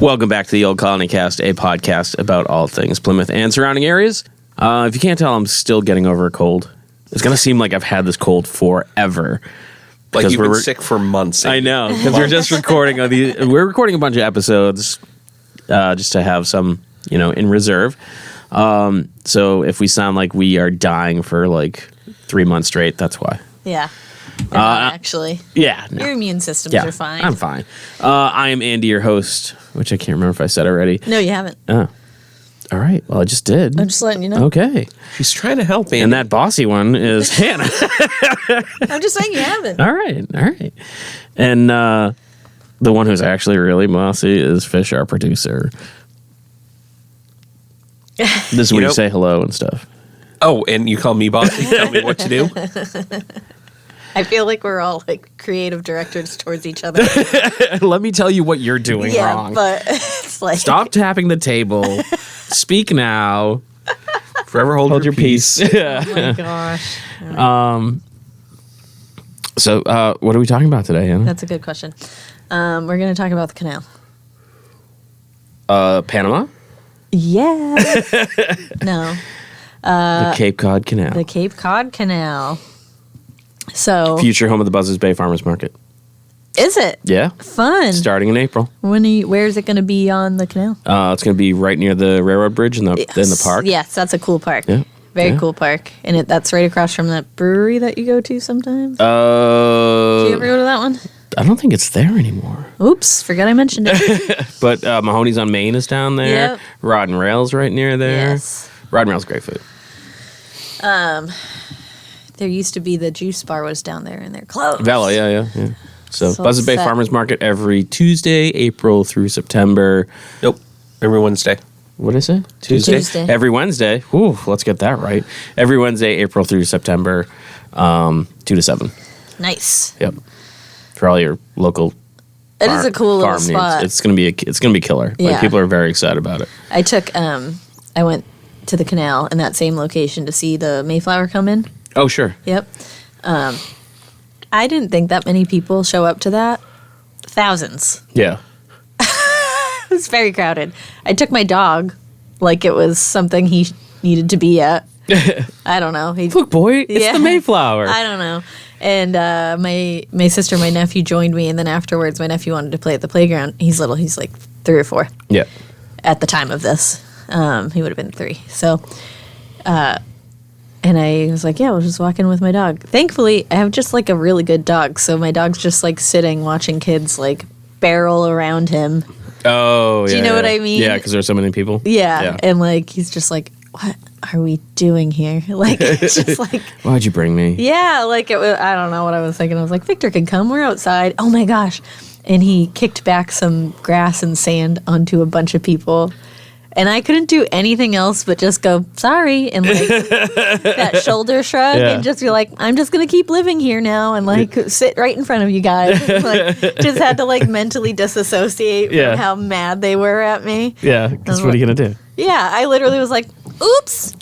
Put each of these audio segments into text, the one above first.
Welcome back to the Old Colony Cast, a podcast about all things Plymouth and surrounding areas. If you can't tell, I'm still getting over a cold. It's going to seem like I've had this cold forever. Like you've been sick for months. I know, because we're just recording we're recording a bunch of episodes just to have some, in reserve. So if we sound like we are dying for like 3 months straight, that's why. Yeah. Actually. Yeah. No. Your immune systems are fine. I'm fine. I am Andy, your host, which I can't remember if I said already. No, you haven't. Oh. All right. Well, I just did. I'm just letting you know. Okay. She's trying to help, Andy. And that bossy one is Hanna. I'm just saying you haven't. All right. And the one who's actually really bossy is Fish, our producer. This is where you say hello and stuff. Oh, and you call me bossy? Tell me what to do? I feel like we're all like creative directors towards each other. Let me tell you what you're doing wrong. Yeah, but it's like... Stop tapping the table. Speak now. Forever hold your peace. Yeah. Oh my gosh. So, what are we talking about today, Hanna? That's a good question. We're going to talk about the canal. Panama? Yeah. No. The Cape Cod Canal. The Cape Cod Canal. So... Future home of the Buzzards Bay Farmers Market. Is it? Yeah. Fun. Starting in April. Where is it going to be on the canal? It's going to be right near the railroad bridge in the park. Yes, that's a cool park. Yeah. Very cool park. And that's right across from that brewery that you go to sometimes. Do you ever go to that one? I don't think it's there anymore. Oops, forgot I mentioned it. But Mahoney's on Main is down there. Yep. Rod and Rail's right near there. Yes. Rod and Rail's great food. There used to be the juice bar was down there and they're closed. Vela, yeah. So Buzzard Bay sad. Farmers Market every Tuesday, April through September. Nope. Every Wednesday. What is it? Tuesday. Every Wednesday. Ooh, let's get that right. Every Wednesday, April through September, 2 to 7. Nice. Yep. For all your local. It is a cool little farm spot. needs. It's gonna be killer. Yeah. Like people are very excited about it. I went to the canal in that same location to see the Mayflower come in. Oh sure. Yep. I didn't think that many people show up to that. Thousands. Yeah. It was very crowded. I took my dog like it was something he needed to be at. I don't know. Look, boy, it's the Mayflower. I don't know. And my sister, my nephew joined me, and then afterwards, my nephew wanted to play at the playground. He's little. He's like 3 or 4. Yeah. At the time of this, he would have been 3. So, and I was like, yeah, we'll just walk in with my dog. Thankfully, I have just like a really good dog. So my dog's just like sitting watching kids like barrel around him. Oh, yeah. Do you know what I mean? Yeah, because there's so many people. Yeah. And like, he's just like, what are we doing here? Like, it's just like, why'd you bring me? yeah, like it was, I don't know what I was thinking. I was like, Victor can come. We're outside. Oh my gosh. And he kicked back some grass and sand onto a bunch of people. And I couldn't do anything else but just go, sorry, and like that shoulder shrug and just be like, I'm just going to keep living here now and like sit right in front of you guys. Like, just had to like mentally disassociate from how mad they were at me. Yeah, because what are you going to do? Yeah, I literally was like, oops.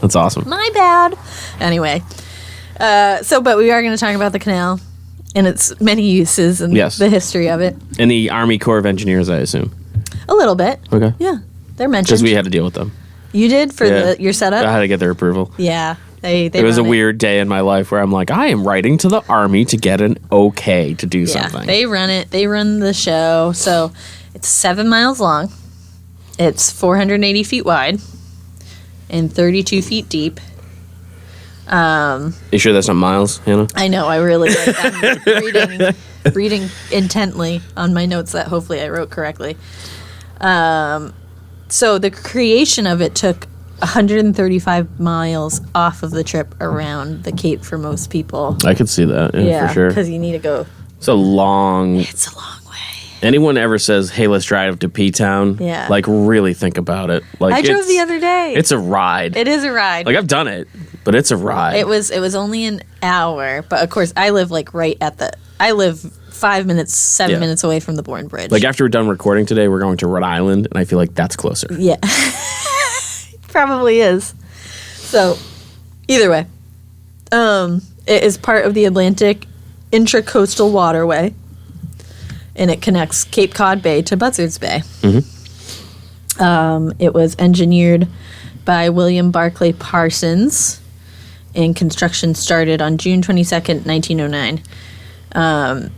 That's awesome. My bad. Anyway, but we are going to talk about the canal and its many uses and the history of it. And the Army Corps of Engineers, I assume. A little bit. Okay. Yeah, they're mentioned. Because we had to deal with them. You did for your setup? I had to get their approval. Yeah. It was a weird day in my life where I'm like, I am writing to the Army to get an okay to do something. They run it. They run the show. So it's 7 miles long. It's 480 feet wide and 32 feet deep. You sure that's not miles, Hanna? I know. I really I'm reading intently on my notes that hopefully I wrote correctly. So the creation of it took 135 miles off of the trip around the Cape for most people. I could see that, yeah, for sure. Because you need to go. It's a long way. Anyone ever says, hey, let's drive to P-Town? Yeah. Like, really think about it. Like, I drove the other day. It's a ride. It is a ride. Like, I've done it, but it's a ride. It was only an hour, but of course, I live like right at I live 5 minutes, 7 minutes away from the Bourne Bridge. Like, after we're done recording today, we're going to Rhode Island, and I feel like that's closer. Yeah. Probably is. So, either way, it is part of the Atlantic Intracoastal Waterway. and it connects Cape Cod Bay to Buzzards Bay. Mm-hmm. It was engineered by William Barclay Parsons, and construction started on June 22nd, 1909. And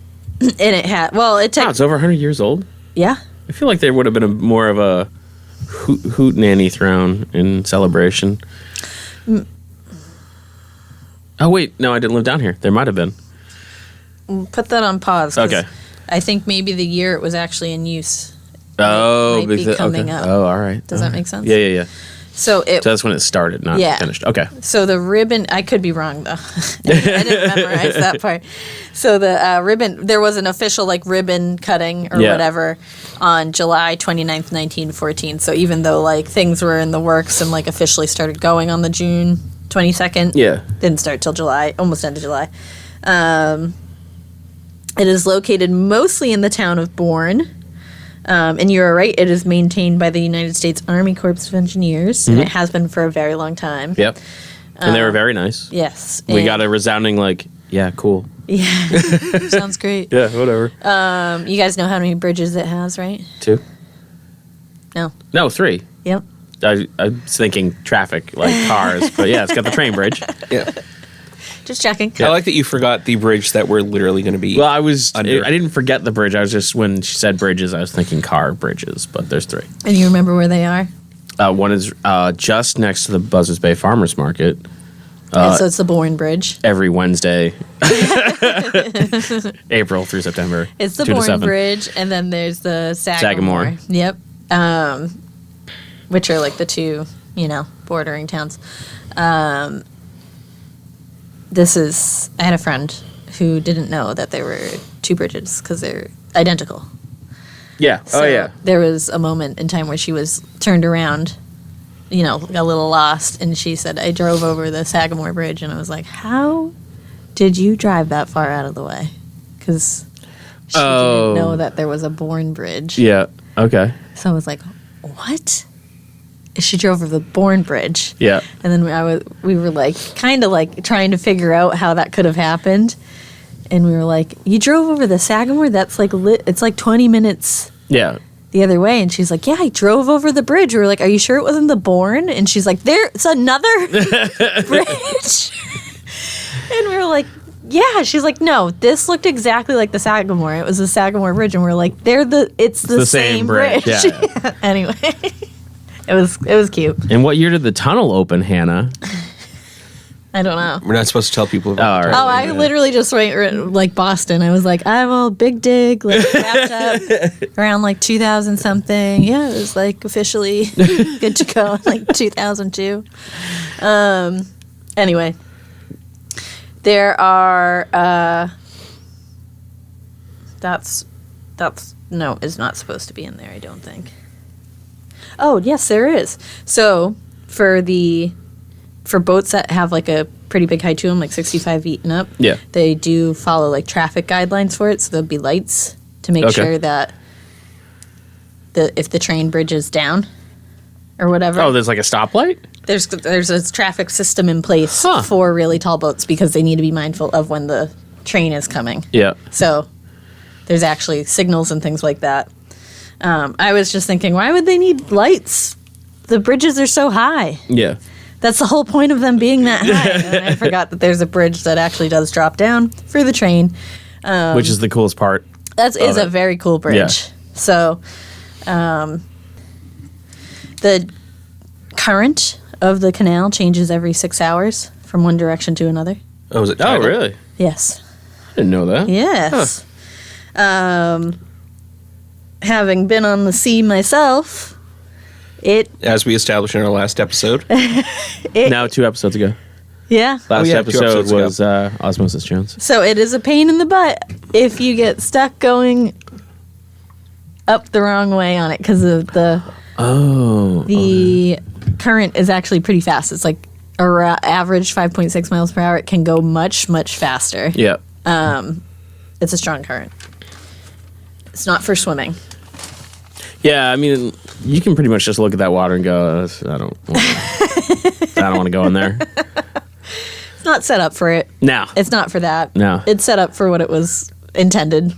it had, well, it took... Wow, it's over 100 years old? Yeah. I feel like there would have been more of a hoot-nanny thrown in celebration. Oh, wait. No, I didn't live down here. There might have been. Put that on pause. 'cause Okay. I think maybe the year it was actually in use Oh, might be coming up. Oh, all right. Does that make sense? Yeah. So So that's when it started, not finished. Okay. So the ribbon, I could be wrong though. I didn't memorize that part. So the ribbon, there was an official like ribbon cutting or whatever on July 29th, 1914. So even though like things were in the works and like officially started going on the June 22nd, didn't start till July, almost end of July. It is located mostly in the town of Bourne. And you're right, it is maintained by the United States Army Corps of Engineers, and it has been for a very long time. Yep. And they were very nice. Yes. We got a resounding, like, yeah, cool. Yeah. Sounds great. Yeah, whatever. You guys know how many bridges it has, right? 2? No. No, 3. Yep. I was thinking traffic, like cars, but yeah, it's got the train bridge. Yeah. Just checking. I like that you forgot the bridge that we're literally going to be. Well, I under. didn't forget the bridge. I was just, when she said bridges, I was thinking car bridges, but there's 3. And you remember where they are? One is just next to the Buzzards Bay Farmers Market. And so it's the Bourne Bridge. Every Wednesday, April through September. It's the 2 to Bourne 7. Bridge, and then there's the Sagamore. Yep. Which are like the 2, bordering towns. I had a friend who didn't know that there were 2 bridges because they're identical. Yeah. So there was a moment in time where she was turned around, a little lost, and she said, I drove over the Sagamore Bridge, and I was like, how did you drive that far out of the way? Because she didn't know that there was a Bourne Bridge. Yeah. Okay. So I was like, what? She drove over the Bourne Bridge. Yeah. And then we were like, kind of like trying to figure out how that could have happened. And we were like, you drove over the Sagamore? That's like, it's like 20 minutes Yeah. the other way. And she's like, yeah, I drove over the bridge. We were like, are you sure it wasn't the Bourne? And she's like, there's another bridge. And we were like, yeah. She's like, no, this looked exactly like the Sagamore. It was the Sagamore Bridge. And we're like, it's the same bridge. Yeah. Anyway. It was cute. And what year did the tunnel open, Hannah? I don't know. We're not supposed to tell people about all the right. Oh, I literally just went like Boston. I was like, I'm all big dig, like wrapped up around like 2000 something. Yeah, it was like officially good to go in like 2002. Anyway, there are that's no, is not supposed to be in there, I don't think. Oh, yes, there is. So for boats that have like a pretty big height to them, like 65 feet and up, they do follow like traffic guidelines for it. So there'll be lights to make sure that if the train bridges down or whatever. Oh, there's like a stoplight? There's a traffic system in place for really tall boats because they need to be mindful of when the train is coming. Yeah. So there's actually signals and things like that. I was just thinking, why would they need lights? The bridges are so high. Yeah. That's the whole point of them being that high. And I forgot that there's a bridge that actually does drop down for the train. Which is the coolest part. That is a very cool bridge. Yeah. So the current of the canal changes every 6 hours from one direction to another. Oh, is it Oh, tidal? really? Yes. I didn't know that. Yes. Having been on the sea myself, As we established in our last episode. Now 2 episodes ago. Yeah. Last 2 episode episodes ago. was Osmosis Jones. So it is a pain in the butt if you get stuck going up the wrong way on it because of the current is actually pretty fast. It's like average 5.6 miles per hour. It can go much, much faster. Yeah. It's a strong current. It's not for swimming. Yeah, I mean, you can pretty much just look at that water and go, I don't want to go in there. It's not set up for it. No. It's not for that. No. It's set up for what it was intended.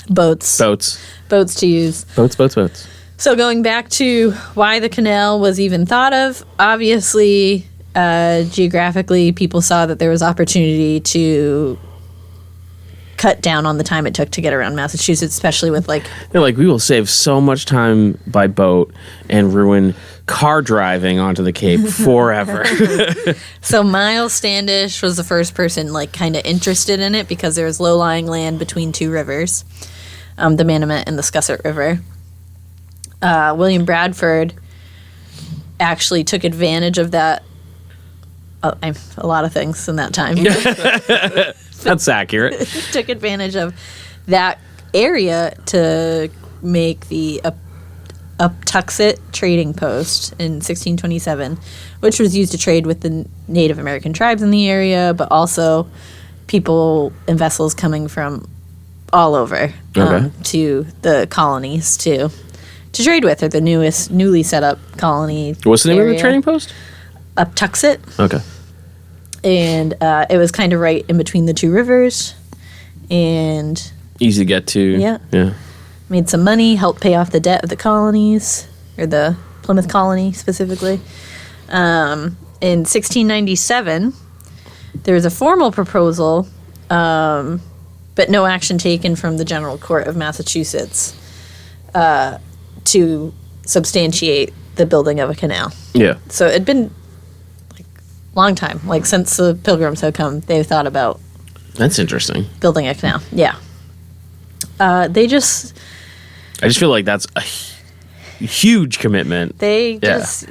boats to use. Boats. So going back to why the canal was even thought of, obviously, geographically, people saw that there was opportunity to cut down on the time it took to get around Massachusetts, especially with they're like, we will save so much time by boat and ruin car driving onto the Cape forever. So Miles Standish was the first person kind of interested in it because there was low-lying land between two rivers, the Manamet and the Scusset River. William Bradford actually took advantage of that. A lot of things in that time. That's accurate. Took advantage of that area to make the Uptuxet trading post in 1627, which was used to trade with the Native American tribes in the area, but also people and vessels coming from all over to the colonies to trade with, or the newly set up colony. What's the name of the trading post? Uptuxet. Okay. And it was kind of right in between the two rivers, and easy to get to. Yeah. Made some money, helped pay off the debt of the colonies, or the Plymouth colony specifically. In 1697, there was a formal proposal, but no action taken from the General Court of Massachusetts to substantiate the building of a canal. Yeah. So it'd been long time, since the Pilgrims had come, they've thought about That's interesting. building a canal. Yeah. I just feel like that's a huge commitment. Because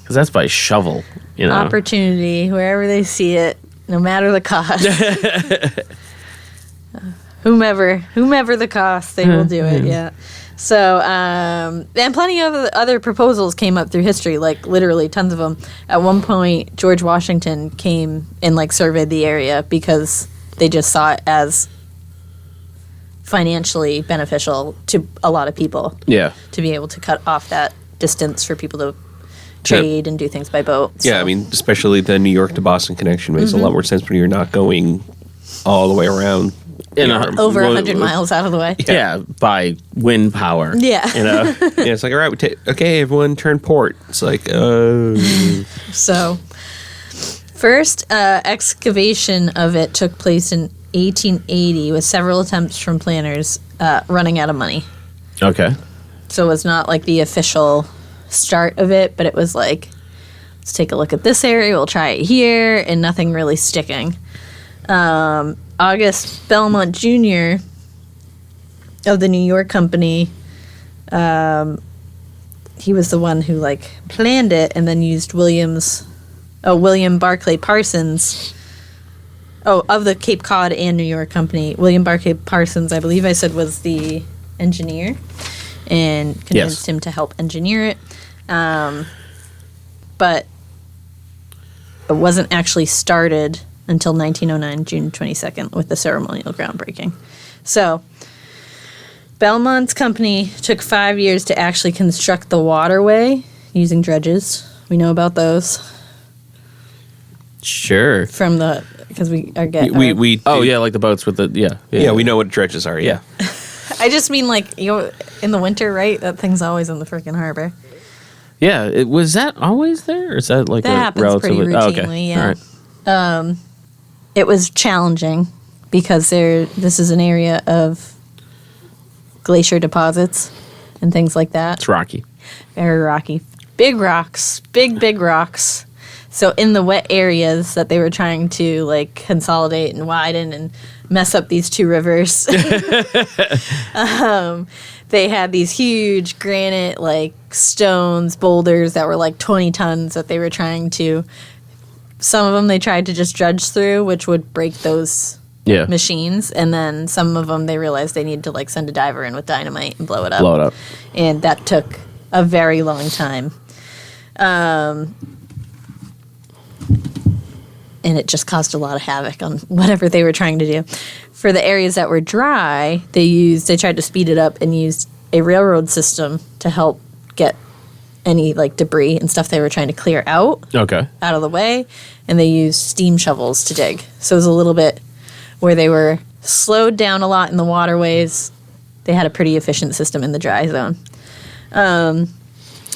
that's by shovel, opportunity, wherever they see it, no matter the cost. whomever the cost, they will do it, yeah. So, and plenty of other proposals came up through history, literally tons of them. At one point, George Washington came and surveyed the area because they just saw it as financially beneficial to a lot of people. Yeah. To be able to cut off that distance for people to trade and do things by boat. Yeah, So. especially the New York to Boston connection makes a lot more sense when you're not going all the way around. Over 100 miles out of the way. Yeah, by wind power. Yeah. Yeah, it's all right, okay, everyone turn port. It's So, first excavation of it took place in 1880 with several attempts from planners running out of money. Okay. So it was not the official start of it, but it was let's take a look at this area, we'll try it here, and nothing really sticking. August Belmont Jr. of the New York Company, he was the one who planned it and then used William Barclay Parsons. Of the Cape Cod and New York Company, William Barclay Parsons, I believe I said, was the engineer, and convinced him to help engineer it. But it wasn't actually started until 1909, June 22nd, with the ceremonial groundbreaking. So, Belmont's company took 5 years to actually construct the waterway using dredges. We know about those. Sure. Because we are getting... like the boats with the... Yeah, we know what dredges are, yeah. I just mean in the winter, right? That thing's always in the freaking harbor. Yeah, was that always there? Or is that that happens relatively... pretty routinely, yeah. All right. It was challenging because this is an area of glacier deposits and things like that. It's rocky. Very rocky. Big rocks. Big rocks. So in the wet areas that they were trying to consolidate and widen and mess up these two rivers, they had these huge granite stones, boulders that were 20 tons that they were trying to... Some of them they tried to just dredge through, which would break those machines. And then some of them they realized they needed to send a diver in with dynamite and blow it up. And that took a very long time. And it just caused a lot of havoc on whatever they were trying to do. For the areas that were dry, they tried to speed it up and used a railroad system to help get any debris and stuff they were trying to clear out of the way, and they used steam shovels to dig. So it was a little bit where they were slowed down a lot in the waterways they had a pretty efficient system in the dry zone.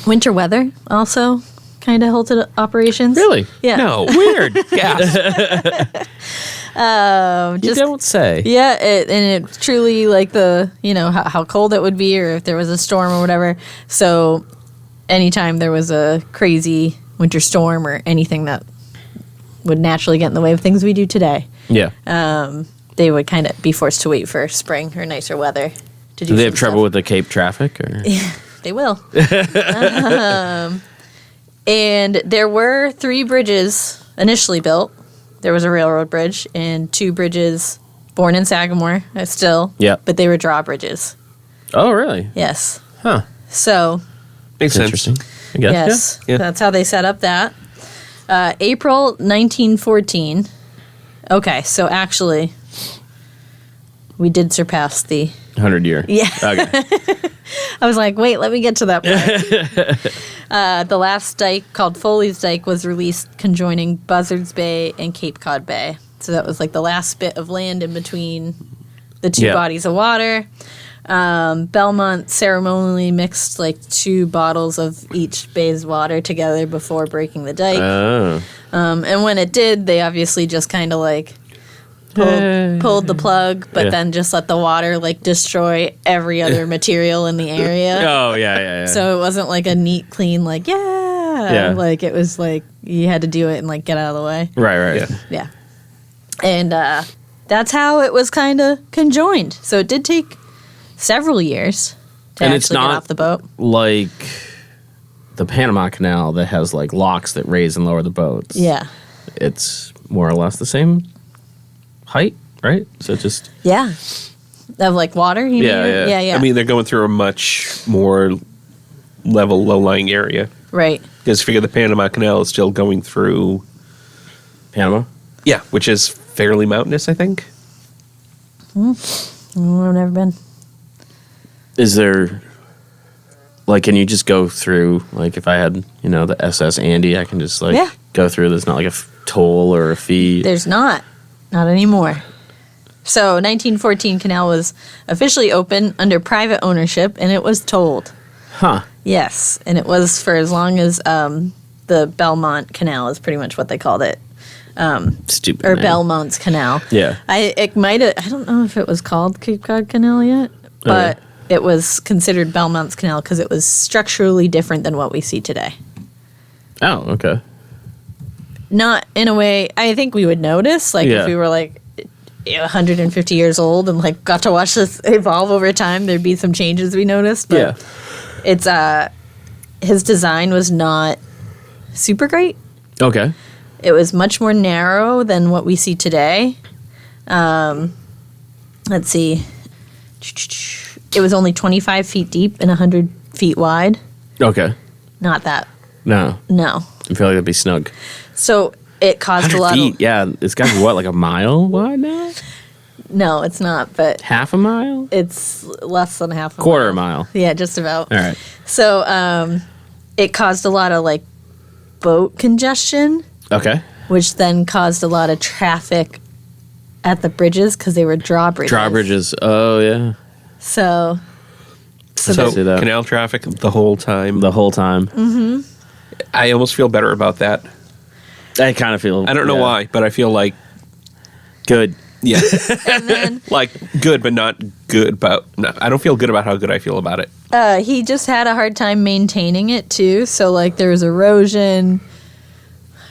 Winter weather also kind of halted operations. Really? Yeah. No. Weird. Yeah. You don't say. Yeah, and it truly like how cold it would be, or if there was a storm or whatever. So anytime there was a crazy winter storm or anything that would naturally get in the way of things we do today, Yeah. they would kind of be forced to wait for spring or nicer weather to do. Do they have some trouble stuff. with the Cape traffic? Or? They will. And there were 3 bridges initially built. There was a railroad bridge and 2 bridges born in Sagamore still. Yeah. But they were drawbridges. Oh, really? Yes. Huh. So, Makes sense. Interesting. I guess. yes, Yeah. that's how they set up that. April 1914. Okay, so actually, we did surpass the... 100-year. Yeah. Okay. I was like, wait, let me get to that part. The last dike, called Foley's Dike, was released conjoining Buzzards Bay and Cape Cod Bay. So that was like the last bit of land in between the 2 Yeah. bodies of water. Belmont ceremonially mixed like 2 bottles of each bay's water together before breaking the dike. Oh. And when it did, they obviously just kind of like pulled the plug, but Yeah. then just let the water like destroy every other material in the area. Oh, yeah. So it wasn't like a neat, clean, like, Yeah. like it was like you had to do it and like get out of the way. Right. Yeah. Yeah. And that's how it was kind of conjoined. So it did take several years to And actually it's get not off the boat. Like the Panama Canal that has like locks that raise and lower the boats. Yeah. It's more or less the same height, right? So just Yeah. Of like water? You Yeah, mean? yeah. Yeah. I mean, they're going through a much more level, low-lying area. right. Because figure the Panama Canal is still going through, Panama. yeah, which is fairly mountainous, I think. I've never been. Is there like, can you just go through, like if I had, the SS Andy, I can just like Yeah. go through. There's not like a toll or a fee. There's not. Not anymore. So 1914 canal was officially open under private ownership, and it was tolled. Huh. Yes, and it was for as long as the Belmont Canal is pretty much what they called it, Stupid. or name. Belmont's Canal. Yeah. It might have. I don't know if it was called Cape Cod Canal yet, but it was considered Belmont's Canal because it was structurally different than what we see today. Oh, okay. Not in a way I think we would notice, like Yeah. if we were like 150 years old and like got to watch this evolve over time, there'd be some changes we noticed. But Yeah. it's his design was not super great. Okay. It was much more narrow than what we see today. Let's see. It was only 25 feet deep and 100 feet wide. Okay. Not that. No. No. I feel like that'd be snug. So it caused a 100 lot feet. of... Yeah. It's got to be what, like a mile wide now? No, it's not, but Half a mile? it's less than half a Quarter mile. mile. Yeah, just about. All right. So it caused a lot of like boat congestion, Okay. which then caused a lot of traffic at the bridges because they were drawbridges. Drawbridges. Oh, yeah. So So see that. canal traffic the whole time. The whole time. I almost feel better about that. I kind of feel. I don't know yeah. why, but I feel like, Good. yeah, and then like good, but not good about. No, I don't feel good about how good I feel about it. he just had a hard time maintaining it too. So like there was erosion.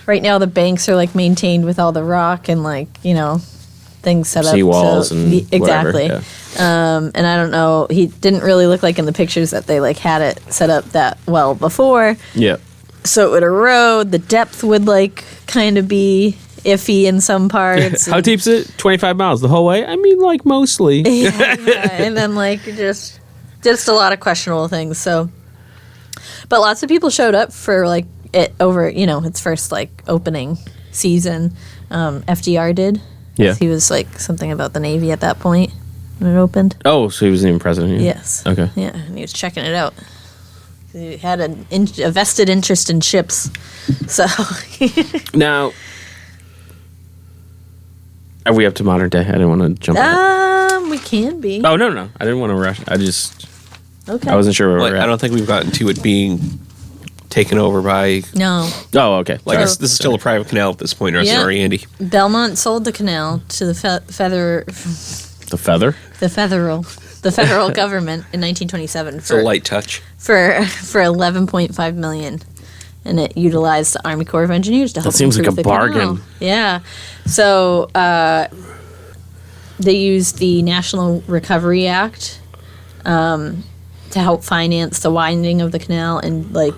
Right now the banks are like maintained with all the rock and like things set up. Seawalls so, and exactly. whatever, yeah. And I don't know. He didn't really look like in the pictures that they like had it set up that well before. Yeah. So it would erode. The depth would like kind of be iffy in some parts. How deep's it? 25 miles the whole way? I mean, like, mostly. Yeah, and then like just a lot of questionable things. So, but lots of people showed up for like it over its first like opening season. FDR did. Yeah. He was like something about the Navy at that point when it opened. Oh, so he wasn't even president? Yeah. Yes. Okay. Yeah, and he was checking it out. He had a vested interest in ships, so Now, Are we up to modern day? I didn't want to jump ahead. We can be. Oh, no. I didn't want to rush. Okay. I wasn't sure where we Like, were at. I don't think we've gotten to it being taken over by. No. Oh, okay. Like, So- this is still a private canal at this point, or Yeah. sorry, Andy. Belmont sold the canal to the The feather? the federal government in 1927 It's a light touch. for 11.5 million, and it utilized the Army Corps of Engineers to help. That seems like improve a the canal. bargain. Yeah, so they used the National Recovery Act to help finance the widening of the canal and like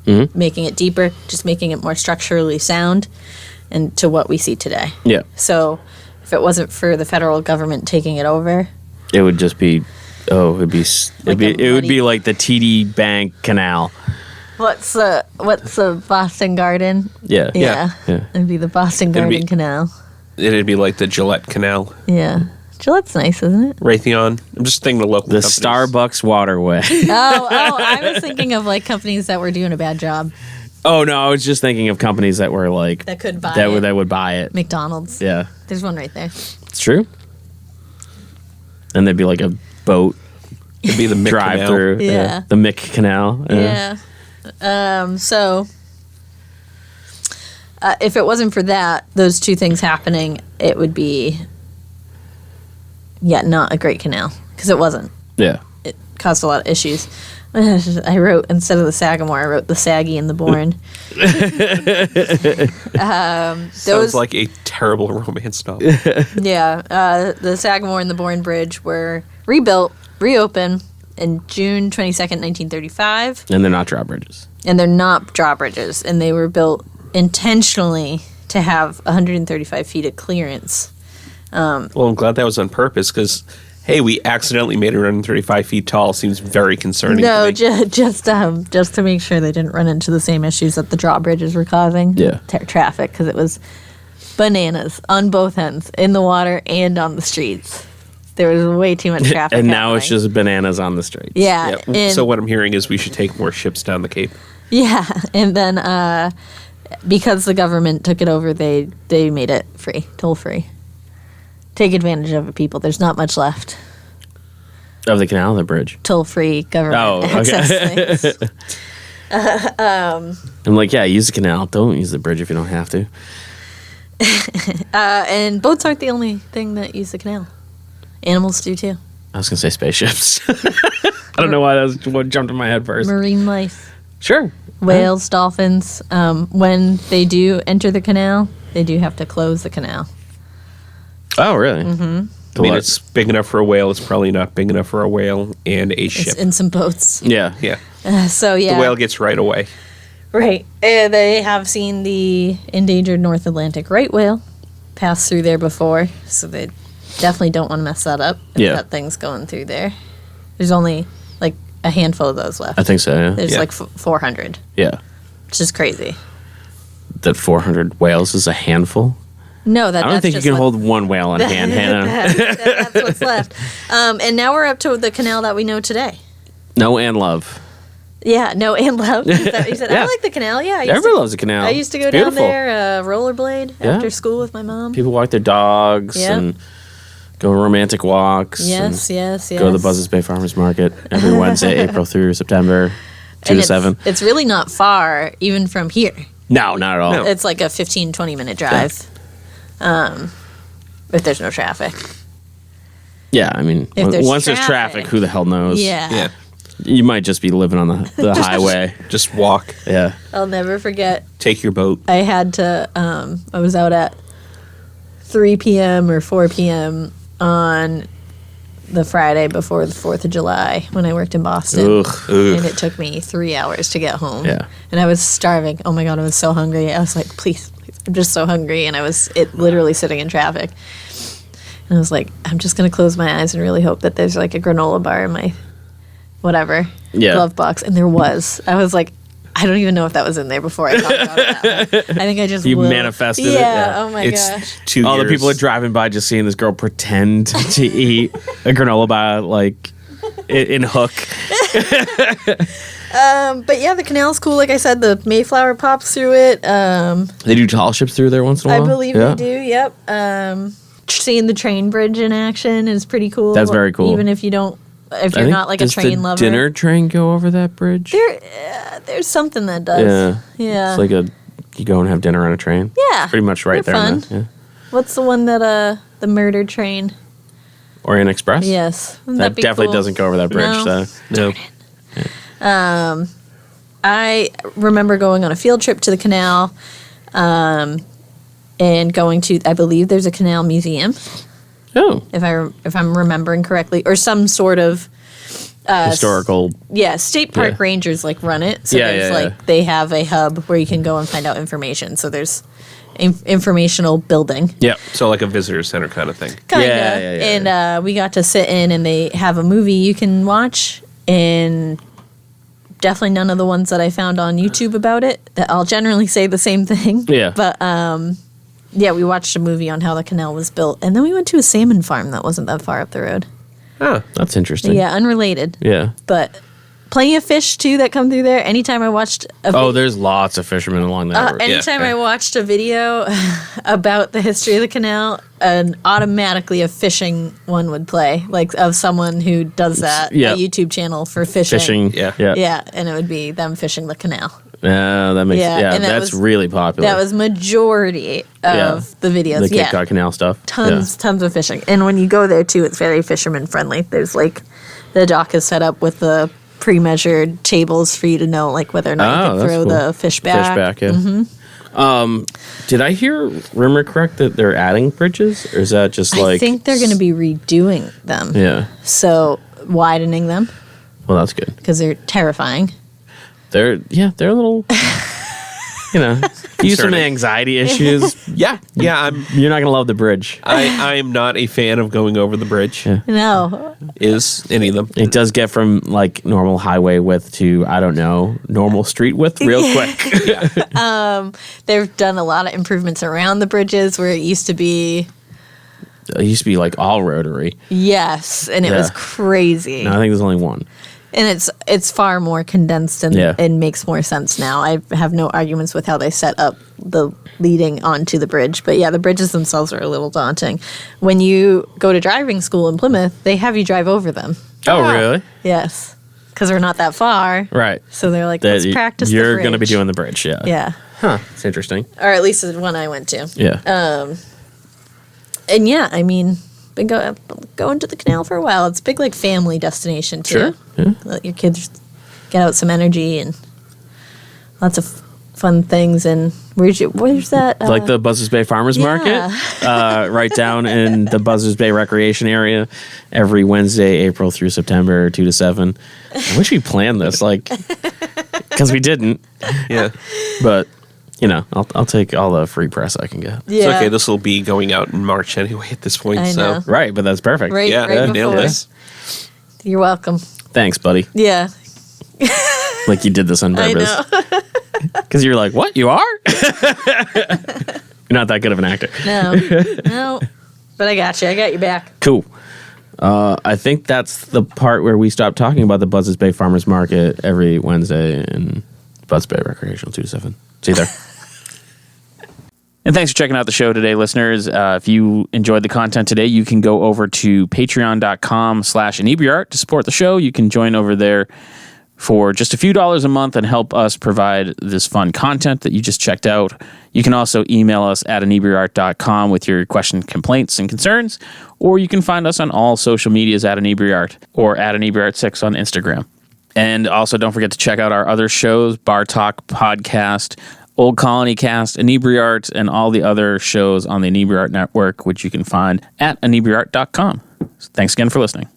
making it deeper, just making it more structurally sound, and to what we see today. Yeah. So, if it wasn't for the federal government taking it over, It would just be. Oh, it would a be muddy- like the TD Bank Canal. what's the Boston Garden? Yeah. Yeah, Yeah. it'd be the Boston It'd Garden be- Canal. It'd be like the Gillette Canal. Yeah, Gillette's nice, isn't it? Raytheon. I'm just thinking of local The companies. Starbucks Waterway. Oh, I was thinking of like companies that were doing a bad job Oh no, I was just thinking of companies that were like that could buy that it. would buy it. McDonald's. Yeah, There's one right there. it's true. And there'd be like a boat It'd be the Mick drive Canal. through. Yeah. The Mick Canal. Yeah. So, if it wasn't for that, those two things happening, it would be, not a great canal because it wasn't. Yeah. It caused a lot of issues. I wrote, instead of the Sagamore, I wrote the Saggy and the Bourne. Sounds like a terrible romance novel. The Sagamore and the Bourne Bridge were reopened in June 22nd, 1935. And they're not drawbridges. And they're not drawbridges, and they were built intentionally to have 135 feet of clearance. Well, I'm glad that was on purpose because, hey, we accidentally made it 135 feet tall. Seems very concerning. No, to me. just to make sure they didn't run into the same issues that the drawbridges were causing. Yeah. Traffic, because it was bananas on both ends, in the water and on the streets. There was way too much traffic. And now it's happening. just bananas on the streets. Yeah. Yep. And, So what I'm hearing is we should take more ships down the Cape. yeah, and then because the government took it over, they made it free, toll free. Take advantage of it, people. There's not much left. Of the canal, the bridge. Toll free government Oh, okay. access things. I'm like, yeah, use the canal. Don't use the bridge if you don't have to. And boats aren't the only thing that use the canal. Animals do too. I was gonna say spaceships. I don't know why that was what jumped in my head first. Marine life. Sure. Whales, dolphins. When they do enter the canal, they do have to close the canal. Oh, really? Mm-hmm. I mean, it's big enough for a whale. It's probably not big enough for a whale and a It's ship. in some boats. Yeah. Yeah. So yeah. The whale gets right away. Right. They have seen the endangered North Atlantic right whale pass through there before, so they definitely don't want to mess that up if Yeah. that thing's going through there. There's only like a handful of those left. I think so. Yeah. There's Yeah. like 400, Yeah. which is crazy. That 400 whales is a handful. No, I that's don't think you just can what- hold one whale in hand, Hannah. that's what's left. And now we're up to the canal that we know today. No and love. Yeah, no, and love. Is that what you said? Yeah. I like the canal. Yeah, I used Everybody to, loves the canal. I used to go It's down beautiful. there, rollerblade Yeah. after school with my mom. People walk their dogs Yeah. and go on romantic walks. Yes, and yes, yes. Go to the Buzzards Bay Farmers Market every Wednesday, April through September, 2 And to 7. It's really not far, even from here. No, not at all. No. It's like a 15, 20-minute drive. If there's no traffic. Yeah, I mean, If there's once there's traffic. traffic, who the hell knows? Yeah. Yeah. You might just be living on the highway. Just walk. Yeah. I'll never forget. Take your boat. I had to, I was out at 3 p.m. or 4 p.m. on the Friday before the 4th of July when I worked in Boston. Ugh. And it took me 3 hours to get home. Yeah. And I was starving. Oh my God, I was so hungry. I was like, please, I'm just so hungry. And I was literally sitting in traffic. And I was like, I'm just going to close my eyes and really hope that there's like a granola bar in my whatever glove box. And there was. I was like, I don't even know if that was in there before I thought about it. I think I just You manifested it? Yeah. Yeah. Oh my It's gosh. 2 All years. the people are driving by just seeing this girl pretend to eat a granola bar, like, in Hook. But yeah, the canal's cool. Like I said, the Mayflower pops through it. They do tall ships through there once in a I while? believe Yeah. they do. Yep. seeing the train bridge in action is pretty cool. That's very cool. Even if you don't, if I you're think- not like a does train the lover. dinner train go over that bridge? There's something that does. Yeah. It's like you go and have dinner on a train. Yeah. Pretty much right They're there. fun. In that, yeah. What's the one that the murder train? Orient Express? Yes. Wouldn't That be definitely cool? doesn't go over that bridge. No. So. No. I remember going on a field trip to the canal, and going to, I believe there's a canal museum, Oh. if I'm remembering correctly, or some sort of Historical. state park Yeah. rangers like run it. So Yeah, there's yeah, like they have a hub where you can go and find out information. So there's informational building. Yep. So like a visitor center kind of thing. Kinda. Yeah, And we got to sit in, and they have a movie you can watch, and definitely none of the ones that I found on YouTube about it. That I'll generally say the same thing. Yeah. But yeah, we watched a movie on how the canal was built, and then we went to a salmon farm that wasn't that far up the road. Huh. That's interesting. Yeah, unrelated. Yeah. But plenty of fish too that come through there. Anytime I watched There's lots of fishermen along that road. anytime Yeah. I watched a video about the history of the canal, and automatically a fishing one would play, like of someone who does that, Yeah. a YouTube channel for fishing. Fishing. Yeah. Yeah. Yeah, and it would be them fishing the canal. That makes Yeah, and that that's was- really popular. That was majority of Yeah. the videos. the Cape yeah. Cod Canal stuff. Tons of fishing. And when you go there too, it's very fisherman friendly. There's like the dock is set up with the pre-measured tables for you to know like whether or not you can that's throw cool. the fish back. Fish back, yeah. Did I hear rumor correct that they're adding bridges, or is that just like? I think they're going to be redoing them. Yeah. So widening them Well, that's good. because they're terrifying. They're a little. You know, if you have some Concerning. anxiety issues, Yeah. Yeah. you're not gonna love the bridge. I am not a fan of going over the bridge. Yeah. No. Is any of them? It does get from like normal highway width to I don't know normal street width real quick. They've done a lot of improvements around the bridges where it used to be, It used to be like all rotary. yes, and it was Yeah. crazy. No, I think there's only one. And it's far more condensed and Yeah. and makes more sense now. I have no arguments with how they set up the leading onto the bridge. But yeah, the bridges themselves are a little daunting. When you go to driving school in Plymouth, they have you drive over them. Oh, really? Yes, because they're not that far. Right. So they're like, That let's practice the You're bridge. going to be doing the bridge, yeah. Yeah. Huh. It's interesting. Or at least the one I went to. Yeah. And yeah, I mean, been going to the canal for a while. It's a big like family destination too. Sure. Yeah. Let your kids get out some energy and lots of fun things. And where's that? Like the Buzzards Bay Farmers yeah. Market, right down in the Buzzards Bay Recreation Area, every Wednesday, April through September, 2 to 7. I wish we planned this, like, because we didn't. Yeah. But you know, I'll take all the free press I can get. It's okay. This will be going out in March anyway at this point. I so know. Right, but that's perfect. Right, yeah, right nailed before. this. You're welcome. Thanks, buddy. Yeah, Like you did this on I purpose. know. Because you're like, what? You are? You're not that good of an actor. No. But I got you. I got your back. Cool. I think that's the part where we stop talking about the Buzzards Bay Farmers Market every Wednesday in Buzzards Bay Recreational 2 to 7. See you there. And thanks for checking out the show today, listeners. If you enjoyed the content today, you can go over to patreon.com/Inebri-art to support the show. You can join over there for just a few dollars a month and help us provide this fun content that you just checked out. You can also email us at Inebri-art.com with your questions, complaints, and concerns, or you can find us on all social medias at Inebri-art or at Inebri-art6 on Instagram. And also don't forget to check out our other shows, Bar Talk Podcast, Old Colony Cast, Inebri-art, and all the other shows on the Inebri-art Network, which you can find at Inebri-art.com. Thanks again for listening.